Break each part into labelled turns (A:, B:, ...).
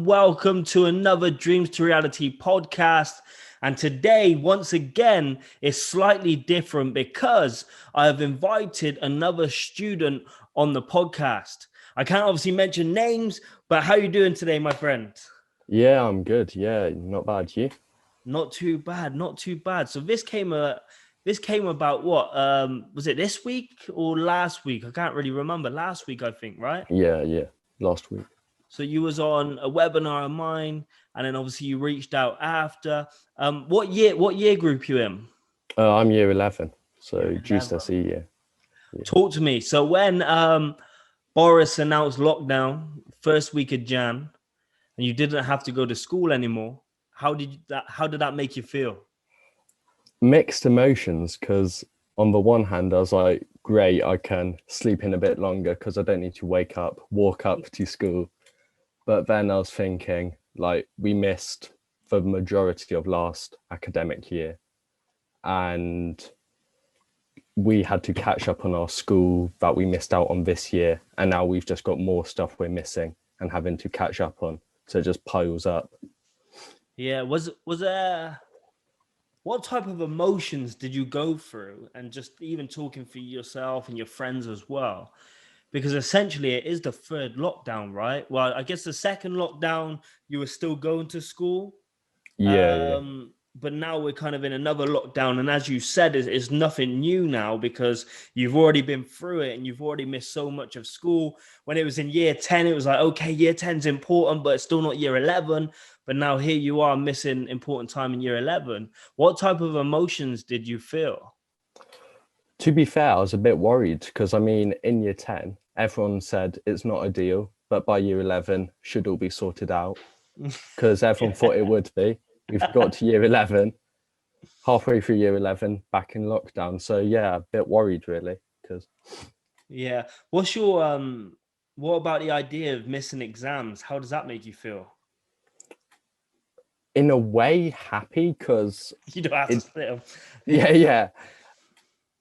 A: Welcome to another Dreams to Reality podcast. And today, once again, is slightly different because I have invited another student on the podcast. I can't obviously mention names, but how are you doing today, my friend?
B: Yeah, I'm good. Yeah, not bad. You?
A: Not too bad. So this came about what? Was it this week or last week? I can't really remember. Last week, I think, right?
B: Yeah. Last week.
A: So you was on a webinar of mine, and then obviously you reached out after. What year group you in?
B: I'm year 11, so
A: Year
B: GCSE year.
A: Yeah. Talk to me. So when Boris announced lockdown first week of Jan, and you didn't have to go to school anymore, how did that make you feel?
B: Mixed emotions, because on the one hand, I was like, great, I can sleep in a bit longer because I don't need to walk up to school. But then I was thinking, like, we missed the majority of last academic year, and we had to catch up on our school that we missed out on this year, and now we've just got more stuff we're missing and having to catch up on, so it just piles up.
A: Yeah, was there, what type of emotions did you go through, and just even talking for yourself and your friends as well? Because essentially it is the third lockdown, right? Well, I guess the second lockdown, you were still going to school.
B: Yeah.
A: But now we're kind of in another lockdown. And as you said, it's nothing new now because you've already been through it and you've already missed so much of school. When it was in year 10, it was like, okay, year 10 is important, but it's still not year 11. But now here you are missing important time in year 11. What type of emotions did you feel?
B: To be fair, I was a bit worried because, I mean, in year 10, everyone said it's not ideal, but by year 11, should all be sorted out because everyone thought it would be. We've got to year 11, halfway through year 11, back in lockdown. So, yeah, a bit worried, really.
A: Yeah. What's your, what about the idea of missing exams? How does that make you feel?
B: In a way, happy because...
A: You don't have to split them.
B: Yeah.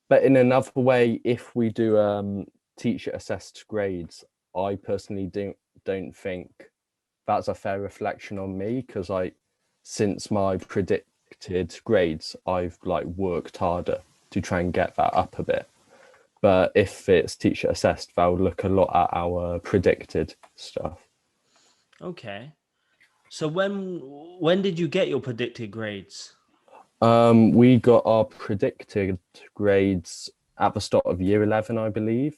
B: But in another way, if we do teacher assessed grades, I personally don't think that's a fair reflection on me because since my predicted grades, I've worked harder to try and get that up a bit. But if it's teacher assessed, they'll look a lot at our predicted stuff.
A: Okay. So when did you get your predicted grades?
B: We got our predicted grades at the start of year 11, I believe.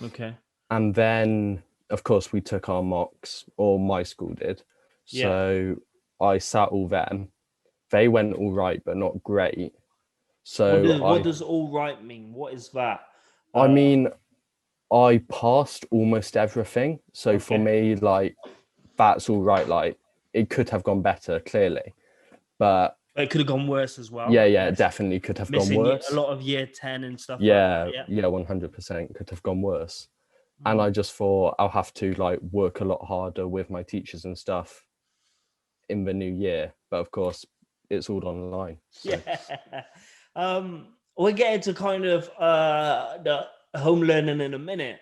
A: Okay.
B: And then, of course, we took our mocks, or my school did. So I sat all them. They went all right, but not great. So
A: what does all right mean? What is that?
B: I mean, I passed almost everything. So for me, that's all right. It could have gone better, clearly. But
A: it could have gone worse as well.
B: Yeah, it definitely could have gone worse.
A: A lot of year 10 and stuff.
B: Yeah, 100% could have gone worse. And I just thought I'll have to work a lot harder with my teachers and stuff in the new year. But of course, it's all online. So.
A: Yeah. We'll get into kind of the home learning in a minute.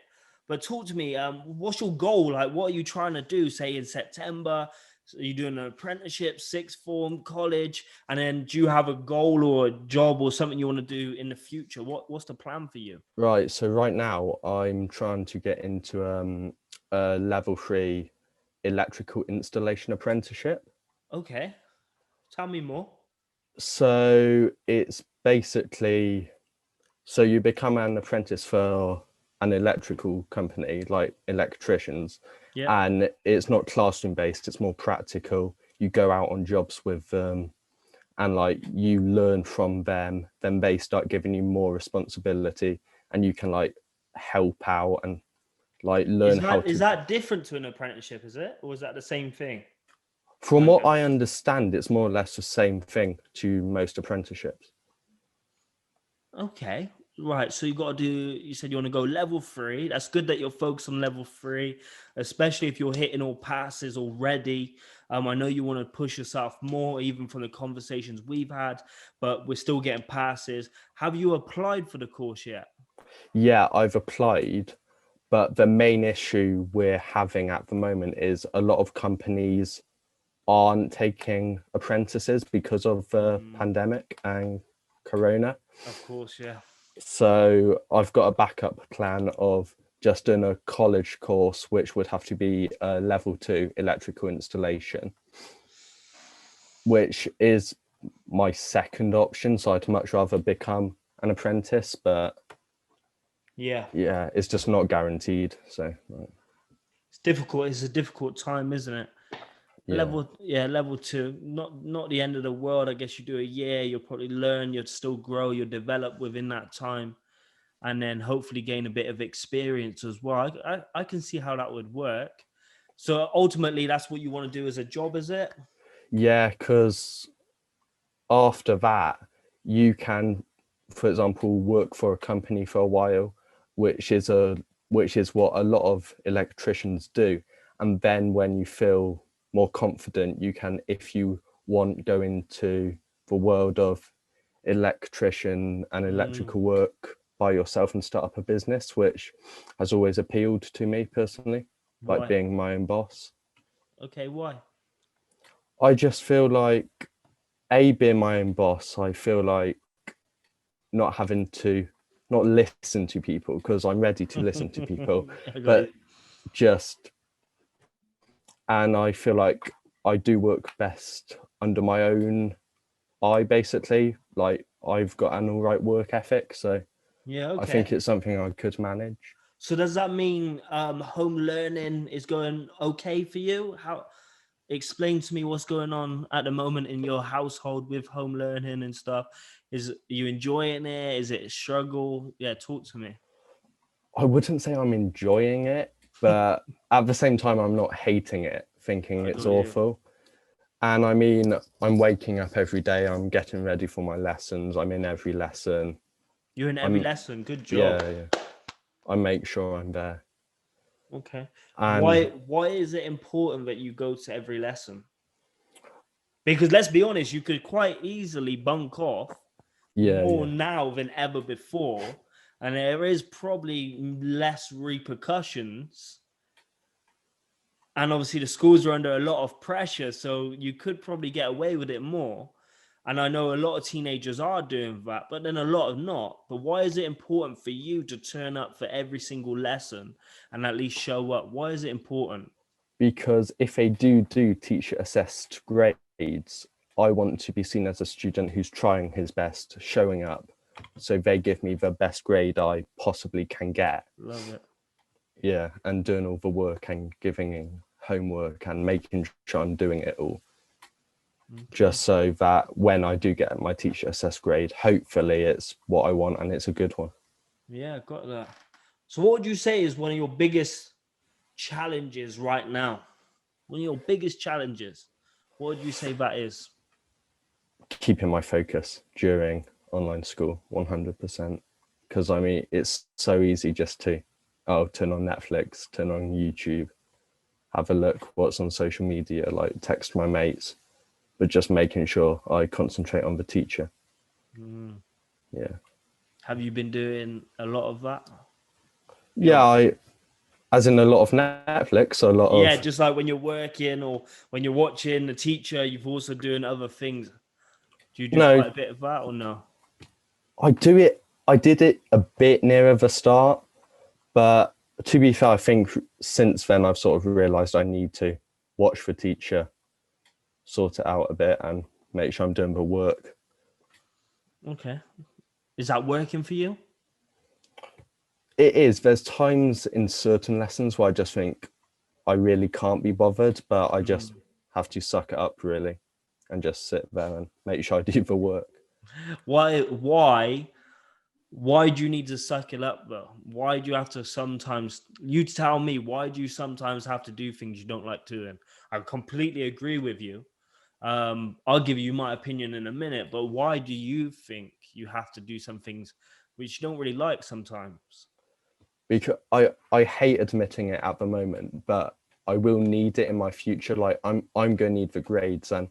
A: But talk to me, what's your goal? What are you trying to do, say, in September? So you're doing an apprenticeship, sixth form, college, and then do you have a goal or a job or something you want to do in the future? What's the plan for you?
B: Right. So right now I'm trying to get into a level 3 electrical installation apprenticeship.
A: Okay, tell me more.
B: So it's basically, so you become an apprentice for an electrical company, like electricians,
A: Yeah.
B: and it's not classroom based, it's more practical. You go out on jobs with them and like you learn from them, then they start giving you more responsibility and you can like help out and like learn how
A: Is
B: to.
A: that different to an apprenticeship, is it? Or is that the same thing?
B: From
A: Kind
B: what
A: of.
B: I understand, it's more or less the same thing to most apprenticeships.
A: Okay. Right. So you got to do, you said you want to go level 3. That's good that you're focused on level 3, especially if you're hitting all passes already. I know you want to push yourself more, even from the conversations we've had, but we're still getting passes. Have you applied for the course yet?
B: Yeah, I've applied, but the main issue we're having at the moment is a lot of companies aren't taking apprentices because of the pandemic and corona.
A: Of course, yeah.
B: So I've got a backup plan of just doing a college course, which would have to be a level 2 electrical installation, which is my second option. So I'd much rather become an apprentice, but
A: Yeah.
B: yeah, it's just not guaranteed. So
A: It's difficult. It's a difficult time, isn't it?
B: yeah.
A: Level 2, not the end of the world. I guess you do a year, you'll probably learn, you'll still grow, you'll develop within that time, and then hopefully gain a bit of experience as well. I can see how that would work. So ultimately, that's what you want to do as a job, is it?
B: Yeah, because after that, you can, for example, work for a company for a while, which is a which is what a lot of electricians do. And then when you feel more confident, you can, if you want, go into the world of electrician and
A: Mm,
B: electrical work by yourself and start up a business, which has always appealed to me personally, like
A: why?
B: being my own boss.
A: Okay, why?
B: I just feel like being my own boss, I feel like not having to not listen to people because I'm ready to listen to people,
A: I got
B: but
A: you.
B: just, and I feel like I do work best under my own eye, basically. Like I've got an all right work ethic, so
A: Yeah,
B: I
A: okay.
B: think it's something I could manage.
A: So does that mean home learning is going okay for you? How explain to me what's going on at the moment in your household with home learning and stuff. Is are you enjoying it? Is it a struggle? Yeah, talk to me.
B: I wouldn't say I'm enjoying it, but at the same time, I'm not hating it, thinking
A: I
B: it's
A: got you.
B: awful. And I mean, I'm waking up every day, I'm getting ready for my lessons, I'm in every lesson.
A: You're in every
B: I'm,
A: lesson. Good job.
B: yeah, I make sure I'm there.
A: Okay.
B: And
A: Why is it important that you go to every lesson? Because let's be honest, you could quite easily bunk off
B: yeah,
A: more
B: yeah,
A: now than ever before, and there is probably less repercussions. And obviously, the schools are under a lot of pressure, so you could probably get away with it more. And I know a lot of teenagers are doing that, but then a lot of not. But why is it important for you to turn up for every single lesson and at least show up? Why is it important?
B: because if they do teacher assessed grades, I want to be seen as a student who's trying his best, showing up. So they give me the best grade I possibly can get.
A: Love it.
B: Yeah, and doing all the work and giving in homework and making sure I'm doing it all.
A: Okay.
B: Just so that when I do get my teacher assessed grade, hopefully it's what I want and it's a good one.
A: Yeah, got that. So, what would you say is one of your biggest challenges right now? One of your biggest challenges? What would you say that is?
B: Keeping my focus during online school 100%, because I mean it's so easy just to turn on Netflix, turn on YouTube, have a look what's on social media, like text my mates, but just making sure I concentrate on the teacher.
A: Mm.
B: Yeah,
A: Have you been doing a lot of that?
B: yeah,
A: You're
B: I as in a lot of Netflix, a lot
A: Yeah,
B: of
A: just like when you're working or when you're watching the teacher, you've also doing other things. Do you do
B: no,
A: quite a bit of that or no?
B: I did it a bit nearer the start, but to be fair, I think since then I've sort of realized I need to watch the teacher, sort it out a bit, and make sure I'm doing the work.
A: Okay. Is that working for you?
B: It is. There's times in certain lessons where I just think I really can't be bothered, but I just have to suck it up really and just sit there and make sure I do the work.
A: Why do you need to suck it up though? Why do you have to sometimes, you tell me, why do you sometimes have to do things you don't like doing? I completely agree with you. I'll give you my opinion in a minute, but why do you think you have to do some things which you don't really like sometimes?
B: Because I hate admitting it at the moment, but I will need it in my future. Like I'm going to need the grades, and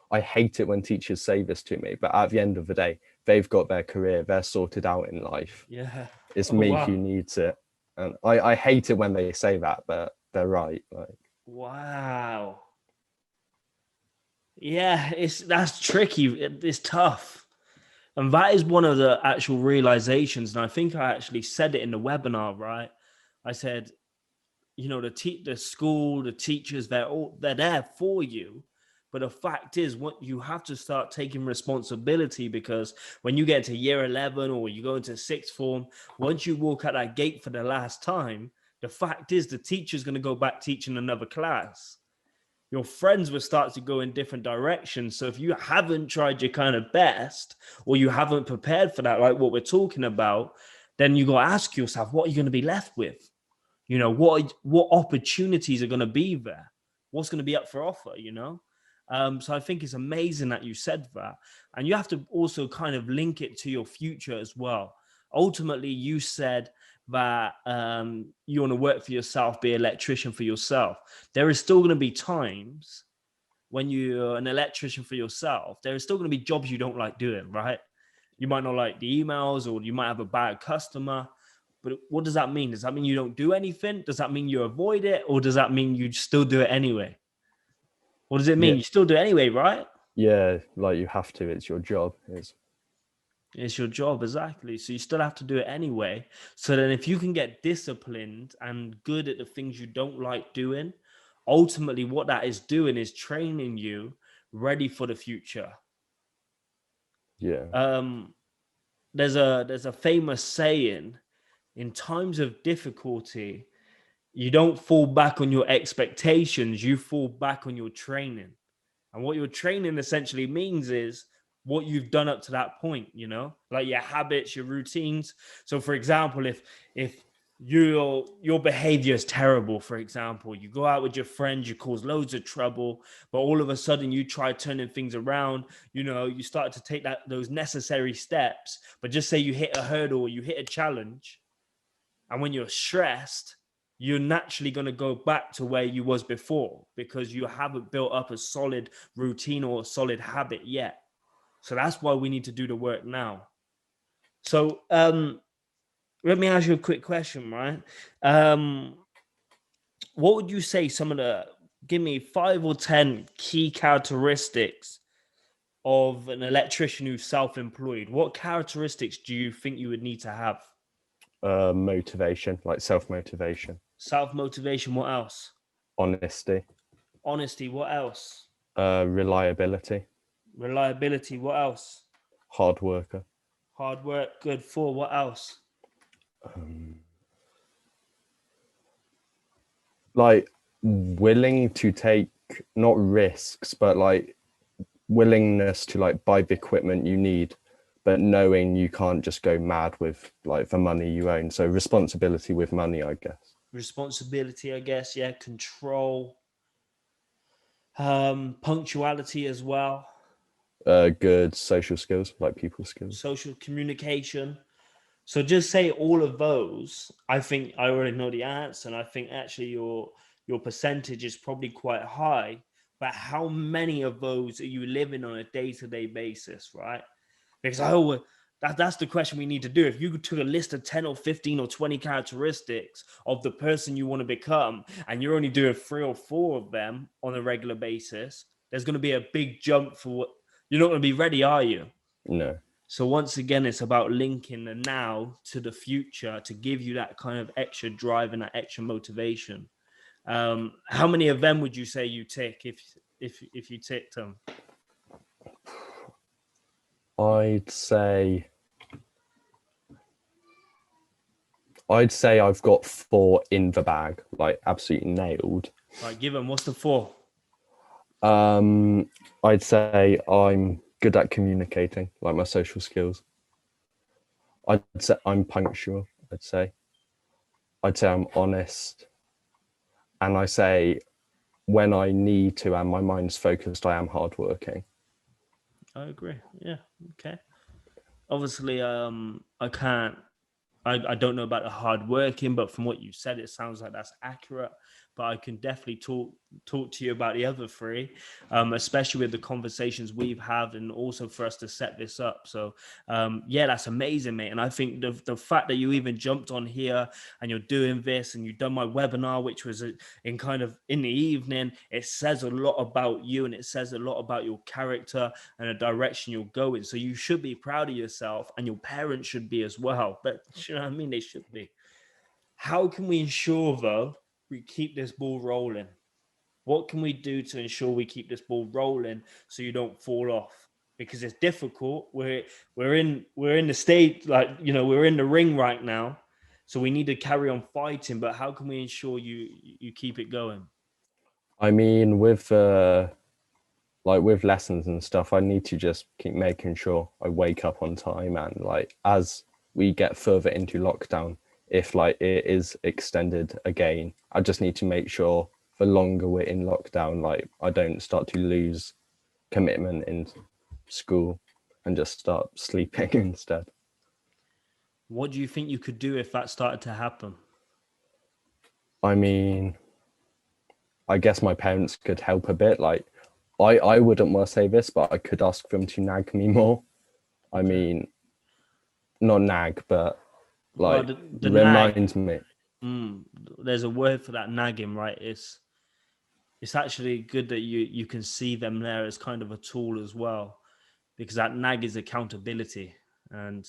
B: I hate it when teachers say this to me, but at the end of the day, they've got their career, they're sorted out in life.
A: Yeah.
B: It's
A: Oh,
B: me
A: wow.
B: who needs it. And I hate it when they say that, but they're right. Like,
A: Wow. Yeah, that's tricky. It's tough. And that is one of the actual realizations. And I think I actually said it in the webinar, right? I said, the school, the teachers, they're there for you. But the fact is, what you have to start taking responsibility, because when you get to year 11 or you go into sixth form, once you walk out that gate for the last time, the fact is the teacher's going to go back teaching another class. Your friends will start to go in different directions. So if you haven't tried your kind of best, or you haven't prepared for that, like what we're talking about, then you got to ask yourself, what are you going to be left with? What opportunities are going to be there? What's going to be up for offer? So I think it's amazing that you said that. And you have to also kind of link it to your future as well. Ultimately, you said that you want to work for yourself, be an electrician for yourself. There is still going to be times when you're an electrician for yourself, there is still going to be jobs you don't like doing, right? You might not like the emails, or you might have a bad customer. But what does that mean? Does that mean you don't do anything? Does that mean you avoid it? Or does that mean you still do it anyway? What does it mean?
B: yeah,
A: You still do it anyway, right?
B: yeah, like you have to. It's your job.
A: It's your job, exactly. So you still have to do it anyway. So then if you can get disciplined and good at the things you don't like doing, ultimately what that is doing is training you ready for the future.
B: Yeah,
A: Um, there's a famous saying: in times of difficulty, you don't fall back on your expectations, you fall back on your training. And what your training essentially means is what you've done up to that point, like your habits, your routines. So for example, if your behavior is terrible, for example, you go out with your friends, you cause loads of trouble, but all of a sudden you try turning things around, you start to take those necessary steps. But just say you hit a hurdle or you hit a challenge, and when you're stressed, you're naturally going to go back to where you was before, because you haven't built up a solid routine or a solid habit yet. So that's why we need to do the work now. So let me ask you a quick question, right? What would you say give me 5 or 10 key characteristics of an electrician who's self-employed? What characteristics do you think you would need to have?
B: motivation, like self-motivation,
A: Self-motivation, what else?
B: honesty,
A: Honesty, what else?
B: reliability,
A: Reliability, what else?
B: hard worker.
A: Hard work, good. For what else?
B: Like willing to take not risks, but like willingness to like buy the equipment you need, but knowing you can't just go mad with like the money you own. So responsibility with money, I guess.
A: Responsibility, I guess. Yeah, control. Punctuality as well.
B: Good social skills, like people skills.
A: Social communication. So just say all of those. I think I already know the answer, and I think actually your percentage is probably quite high. But how many of those are you living on a day-to-day basis, right? Because that's the question we need to do. If you took a list of 10 or 15 or 20 characteristics of the person you want to become, and you're only doing 3 or 4 of them on a regular basis, there's going to be a big jump for what you're not going to be ready, are you?
B: No.
A: So once again, it's about linking the now to the future to give you that kind of extra drive and that extra motivation. How many of them would you say you tick if you ticked them?
B: I'd say I'd say I've got 4 in the bag, like absolutely nailed.
A: Right, give them. What's the 4?
B: I'd say I'm good at communicating, like my social skills. I'd say I'm punctual. I'd say I'm honest, and I say when I need to and my mind's focused, I am hardworking.
A: I agree. Yeah. Okay. Obviously, I can't. I don't know about the hard working, but from what you said, it sounds like that's accurate. But I can definitely talk to you about the other 3, especially with the conversations we've had, and also for us to set this up. So yeah, that's amazing, mate. And I think the fact that you even jumped on here and you're doing this, and you've done my webinar, which was in kind of in the evening, it says a lot about you, and it says a lot about your character and the direction you're going. So you should be proud of yourself, and your parents should be as well. But you know what I mean? They should be. How can we ensure, though, we keep this ball rolling? What can we do to ensure we keep this ball rolling so you don't fall off? Because it's difficult. We're in the state, like, you know, we're in the ring right now, so we need to carry on fighting. But how can we ensure you keep it going?
B: I mean, with lessons and stuff, I need to just keep making sure I wake up on time, and like as we get further into lockdown, if like it is extended again, I just need to make sure the longer we're in lockdown, like I don't start to lose commitment in school and just start sleeping instead.
A: What do you think you could do if that started to happen?
B: I mean, I guess my parents could help a bit. Like I wouldn't want to say this, but I could ask them to nag me more. I
A: Okay.
B: mean, not nag, but
A: Well,
B: like
A: the nag.
B: remind me.
A: Mm, there's a word for that, nagging, right? It's actually good that you can see them there as kind of a tool as well, because that nag is accountability. And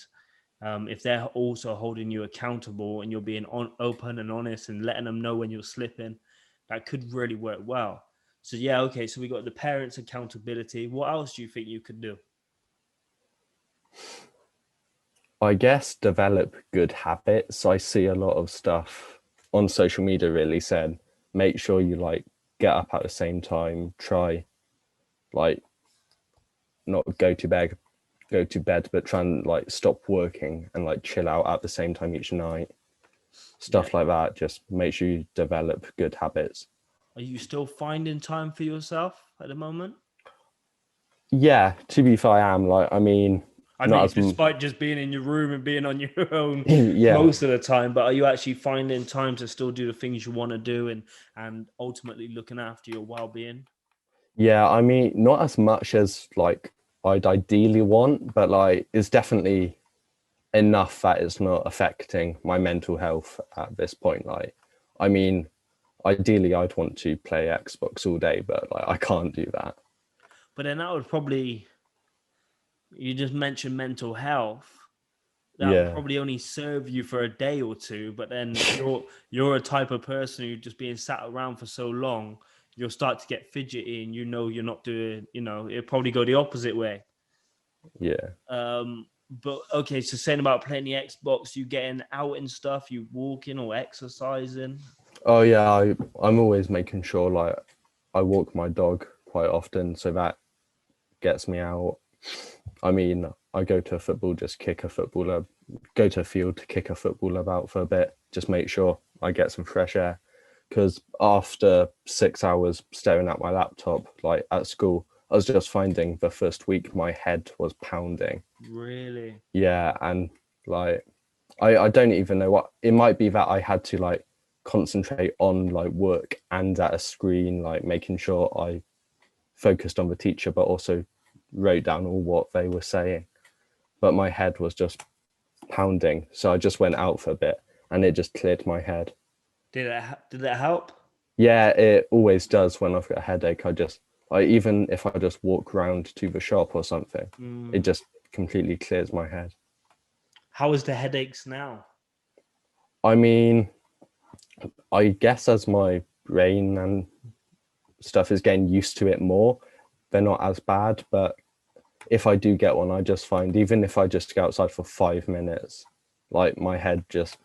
A: if they're also holding you accountable and you're being open and honest and letting them know when you're slipping, that could really work well. So yeah, okay, so we got the parents accountability. What else do you think you could do?
B: I guess develop good habits. I see a lot of stuff on social media really said, make sure you like get up at the same time, try like not go to bed, but try and like stop working and like chill out at the same time each night.
A: Yeah.
B: Stuff like that. Just make sure you develop good habits.
A: Are you still finding time for yourself at the moment?
B: Yeah, to be fair, I am like, I mean,
A: I
B: not
A: mean,
B: as,
A: despite just being in your room and being on your own
B: yeah,
A: most of the time, but are you actually finding time to still do the things you want to do, and ultimately looking after your well-being?
B: yeah. I mean, not as much as like I'd ideally want, but like it's definitely enough that it's not affecting my mental health at this point. Like, I mean, ideally, I'd want to play Xbox all day, but like I can't do that.
A: But then that would probably, you just mentioned mental health. That would
B: Yeah,
A: probably only serve you for a day or two, but then you're a type of person who just being sat around for so long, you'll start to get fidgety, and you're not doing, it'll probably go the opposite way.
B: yeah.
A: But okay, so saying about playing the Xbox, you getting out and stuff, you walking or exercising.
B: Oh yeah, I'm always making sure like I walk my dog quite often, so that gets me out. I mean, I go to a football, just kick a footballer, go to a field to kick a football about for a bit, just make sure I get some fresh air. Because after 6 hours staring at my laptop, like at school, I was just finding the first week my head was pounding.
A: Really?
B: Yeah, and like I don't even know what it might be that I had to like concentrate on like work and at a screen, like making sure I focused on the teacher, but also wrote down all what they were saying. But my head was just pounding. So I just went out for a bit and it just cleared my head.
A: Did that help?
B: Yeah, it always does when I've got a headache. Even if I just walk around to the shop or something, it
A: Mm.
B: just completely clears my head.
A: How is the headaches now?
B: I mean, I guess as my rain and stuff is getting used to it more, they're not as bad. But if I do get one, I just find even if I just go outside for 5 minutes, like my head just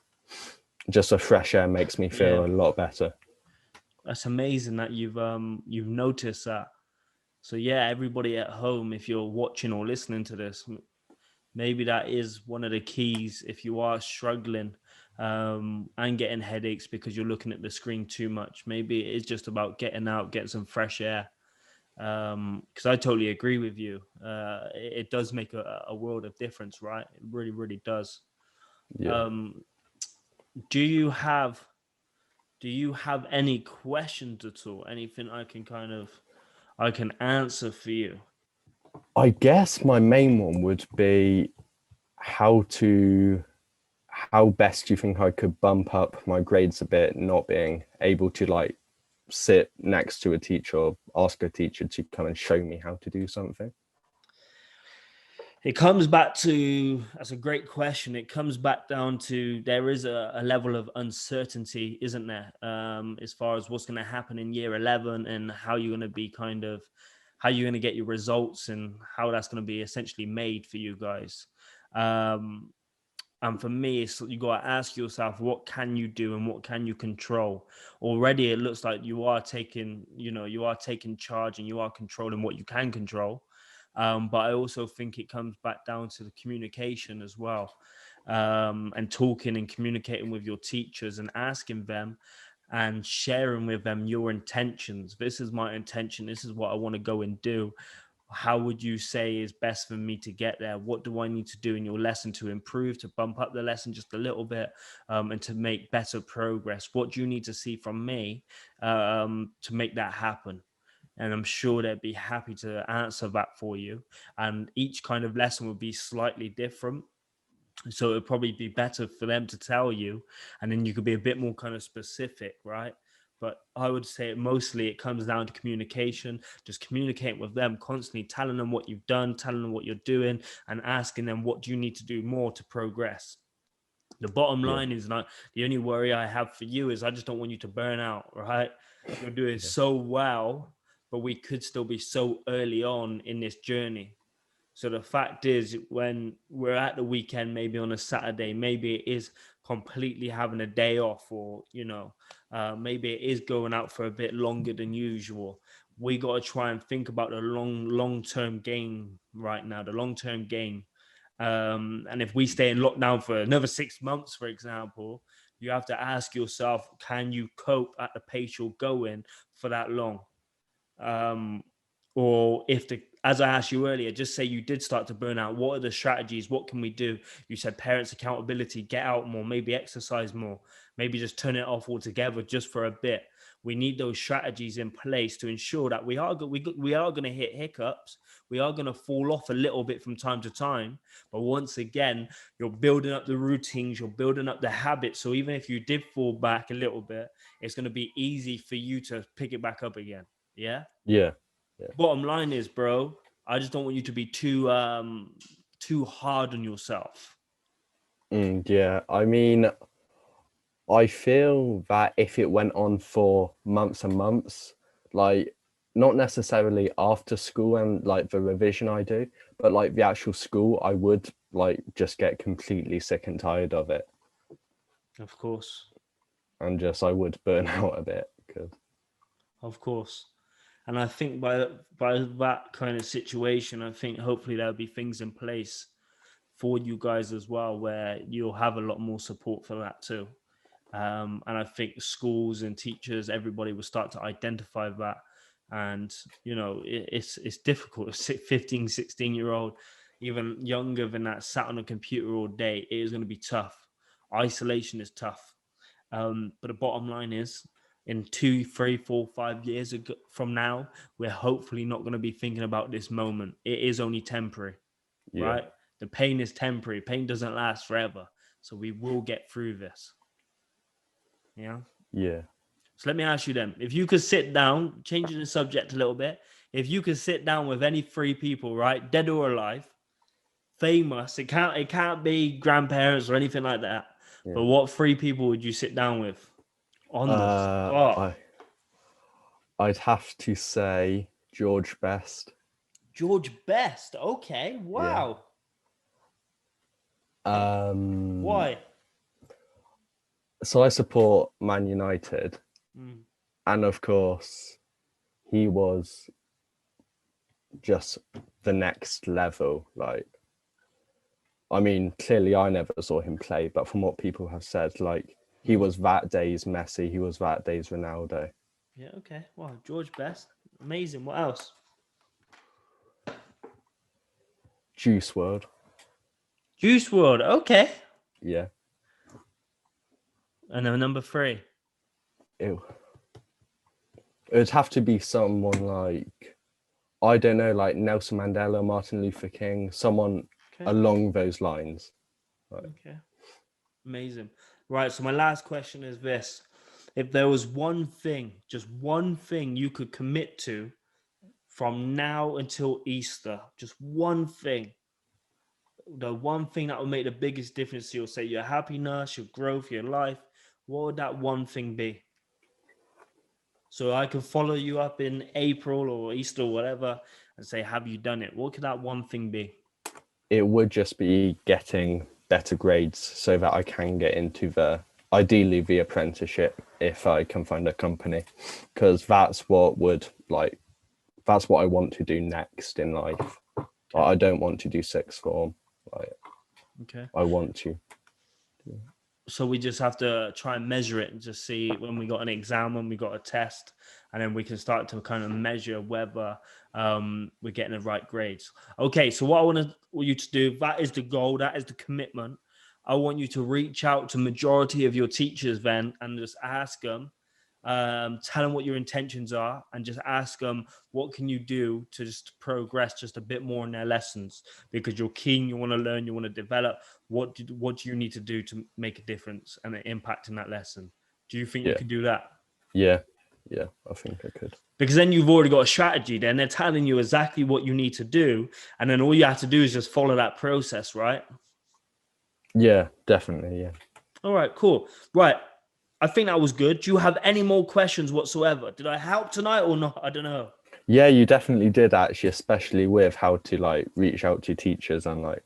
B: a fresh air makes me feel
A: Yeah,
B: a lot better.
A: that's amazing that you've noticed that. So yeah, everybody at home, if you're watching or listening to this, maybe that is one of the keys if you are struggling and getting headaches because you're looking at the screen too much. Maybe it is just about getting out, getting some fresh air. Because I totally agree with you. It does make a world of difference, right? It really, really does.
B: Yeah.
A: Um, do you have any questions at all? Anything I can answer for you?
B: I guess my main one would be how to how best do you think I could bump up my grades a bit, not being able to like sit next to a teacher or ask a teacher to come and show me how to do something?
A: It comes back to, that's a great question. It comes back down to there is a level of uncertainty, isn't there? As far as what's going to happen in year 11 and how you're going to be how you're going to get your results and how that's going to be essentially made for you guys. Um, and for me, it's you got to ask yourself, what can you do and what can you control? Already, it looks like you are taking charge and you are controlling what you can control. But I also think it comes back down to the communication as well, and talking and communicating with your teachers and asking them and sharing with them your intentions. This is my intention. This is what I want to go and do. How would you say is best for me to get there? What do I need to do in your lesson to improve, to bump up the lesson just a little bit, and to make better progress? What do you need to see from me to make that happen? And I'm sure they'd be happy to answer that for you. And each kind of lesson would be slightly different. So it would probably be better for them to tell you, and then you could be a bit more kind of specific, right? But I would say mostly it comes down to communication, just communicating with them constantly, telling them what you've done, telling them what you're doing, and asking them what do you need to do more to progress. The bottom
B: Yeah.
A: line is not the only worry I have for you is I just don't want you to burn out, right? You're doing
B: Yeah.
A: so well, but we could still be so early on in this journey. So the fact is, when we're at the weekend, maybe on a Saturday, maybe it is completely having a day off, or maybe it is going out for a bit longer than usual. We got to try and think about the long term game right now, the long term game. And if we stay in lockdown for another 6 months, for example, you have to ask yourself, can you cope at the pace you're going for that long? um, or if the as I asked you earlier, just say you did start to burn out, what are the strategies? What can we do? You said parents accountability, get out more, maybe exercise more, maybe just turn it off altogether just for a bit. We need those strategies in place to ensure that we are going to hit hiccups, we are going to fall off a little bit from time to time, but once again, you're building up the routines, you're building up the habits, so even if you did fall back a little bit, it's going to be easy for you to pick it back up again. Yeah.
B: Yeah. Yeah.
A: Bottom line is, bro, I just don't want you to be too hard on yourself.
B: Yeah. I mean, I feel that if it went on for months and months, like not necessarily after school and like the revision I do, but like the actual school, I would like just get completely sick and tired of it,
A: Of course.
B: and just I would burn out a bit because
A: Of course. And I think by that kind of situation, I think hopefully there'll be things in place for you guys as well, where you'll have a lot more support for that too. And I think schools and teachers, everybody will start to identify that. And, it's difficult. 15, 16-year-old, even younger than that, sat on a computer all day. It is going to be tough. Isolation is tough. But the bottom line is, in 2, 3, 4, 5 years from now, we're hopefully not going to be thinking about this moment. It is only temporary,
B: yeah,
A: right? The pain is temporary. Pain doesn't last forever. So we will get through this. Yeah.
B: yeah,
A: So let me ask you then, if you could sit down, changing the subject a little bit, if you could sit down with any three people, right, dead or alive, famous, it can't be grandparents or anything like that.
B: yeah.
A: But what three people would you sit down with on the
B: Uh,
A: spot?
B: I I'd have to say George Best.
A: George Best. Okay.
B: Yeah.
A: Wow.
B: Um,
A: Why?
B: so I support Man United,
A: Mm.
B: and of course, he was just the next level. Like, I mean, clearly I never saw him play, but from what people have said, like, he
A: Mm.
B: was that day's Messi, he was that day's Ronaldo.
A: Yeah. Okay. Wow. George Best. Amazing. What else?
B: Juice World.
A: Juice World. Okay.
B: Yeah.
A: And then number 3.
B: Ew. It would have to be someone like, I don't know, like Nelson Mandela, Martin Luther King, someone
A: Okay.
B: along those lines. Like,
A: Okay. Amazing. Right. So my last question is this: if there was one thing, just one thing you could commit to from now until Easter, just one thing, the one thing that will make the biggest difference to you, say your happiness, your growth, your life, what would that one thing be? So I can follow you up in April or Easter or whatever and say, have you done it? What could that one thing be?
B: it would just be getting better grades so that I can get into ideally the apprenticeship if I can find a company, because that's what I want to do next in life.
A: Okay.
B: I don't want to do sixth form. Like,
A: Okay.
B: I want to.
A: So we just have to try and measure it and just see when we got an exam, when we got a test, and then we can start to kind of measure whether we're getting the right grades. Okay, so what I want you to do, that is the goal, that is the commitment. I want you to reach out to majority of your teachers then and just ask them, tell them what your intentions are, and just ask them what can you do to just progress just a bit more in their lessons, because you're keen, you want to learn, you want to develop. What do you need to do to make a difference and an impact in that lesson? Do you think you
B: Yeah.
A: can do that?
B: Yeah. Yeah. I think I could.
A: Because then you've already got a strategy. Then they're telling you exactly what you need to do, and then all you have to do is just follow that process, right?
B: Yeah, definitely. Yeah.
A: All right, cool. Right. I think that was good. Do you have any more questions whatsoever? Did I help tonight or not? I don't know.
B: Yeah, you definitely did actually, especially with how to like reach out to teachers and like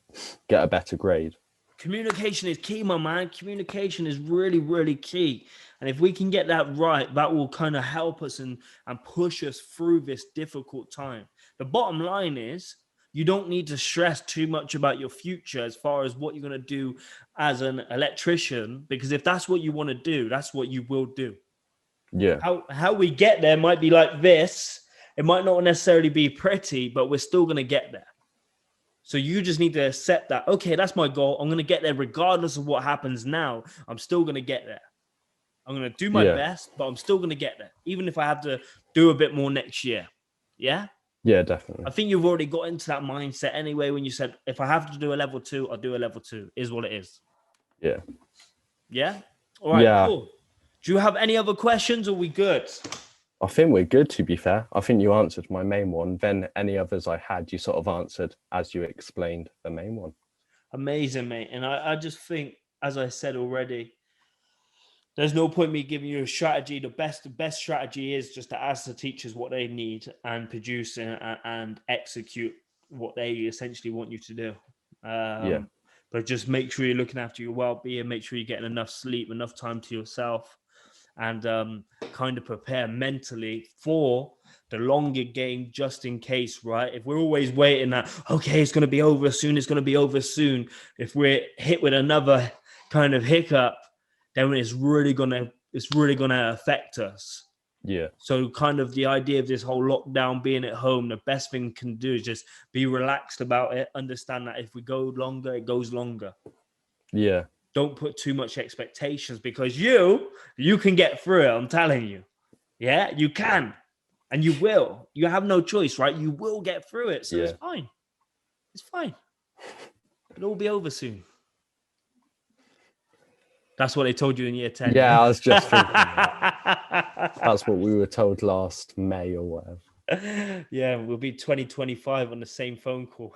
B: get a better grade.
A: Communication is key, my man. Communication is really, really key. And if we can get that right, that will kind of help us and push us through this difficult time. The bottom line is you don't need to stress too much about your future as far as what you're going to do as an electrician, because if that's what you want to do, that's what you will do.
B: Yeah.
A: How we get there might be like this. It might not necessarily be pretty, but we're still going to get there. So you just need to accept that, okay, that's my goal. I'm going to get there regardless of what happens now. I'm still going to get there. I'm going to do my
B: Yeah.
A: best, but I'm still going to get there, even if I have to do a bit more next year. Yeah?
B: Yeah, definitely.
A: I think you've already got into that mindset anyway when you said, if I have to do a level 2, I'll do a level 2, is what it is.
B: Yeah.
A: Yeah? All right,
B: Yeah.
A: cool. Do you have any other questions or are we good?
B: I think we're good, to be fair. I think you answered my main one. Then any others I had, you sort of answered as you explained the main one.
A: Amazing, mate. And I just think, as I said already, there's no point me giving you a strategy. The best strategy is just to ask the teachers what they need and produce and execute what they essentially want you to do.
B: Yeah.
A: But just make sure you're looking after your well-being, make sure you're getting enough sleep, enough time to yourself, and kind of prepare mentally for the longer game just in case, right? If we're always waiting that, okay, it's going to be over soon, it's going to be over soon. If we're hit with another kind of hiccup, then it's really gonna affect us.
B: Yeah.
A: So kind of the idea of this whole lockdown, being at home, the best thing we can do is just be relaxed about it. Understand that if we go longer, it goes longer.
B: Yeah.
A: Don't put too much expectations, because you can get through it. I'm telling you. Yeah, you can. And you will. You have no choice, right? You will get through it. So it's
B: Yeah.
A: fine. It's fine. It'll all be over soon. That's what they told you in year 10.
B: Yeah, I was just thinking that. That's what we were told last May or whatever.
A: Yeah, we'll be 2025 on the same phone call.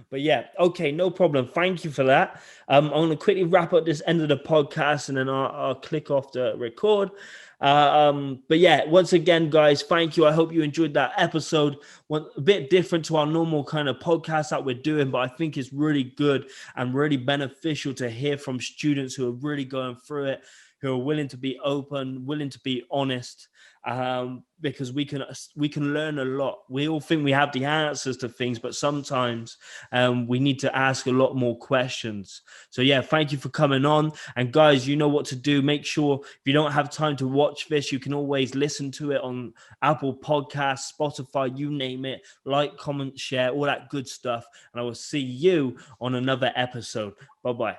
A: But yeah, okay, no problem. Thank you for that. I'm going to quickly wrap up this end of the podcast and then I'll click off the record. But yeah, once again, guys, thank you. I hope you enjoyed that episode. One a bit different to our normal kind of podcast that we're doing, but I think it's really good and really beneficial to hear from students who are really going through it, who are willing to be open, willing to be honest, because we can learn a lot. We all think we have the answers to things, but sometimes we need to ask a lot more questions. So yeah, thank you for coming on. And guys, you know what to do. Make sure if you don't have time to watch this, you can always listen to it on Apple Podcasts, Spotify, you name it. Like, comment, share, all that good stuff. And I will see you on another episode. Bye-bye.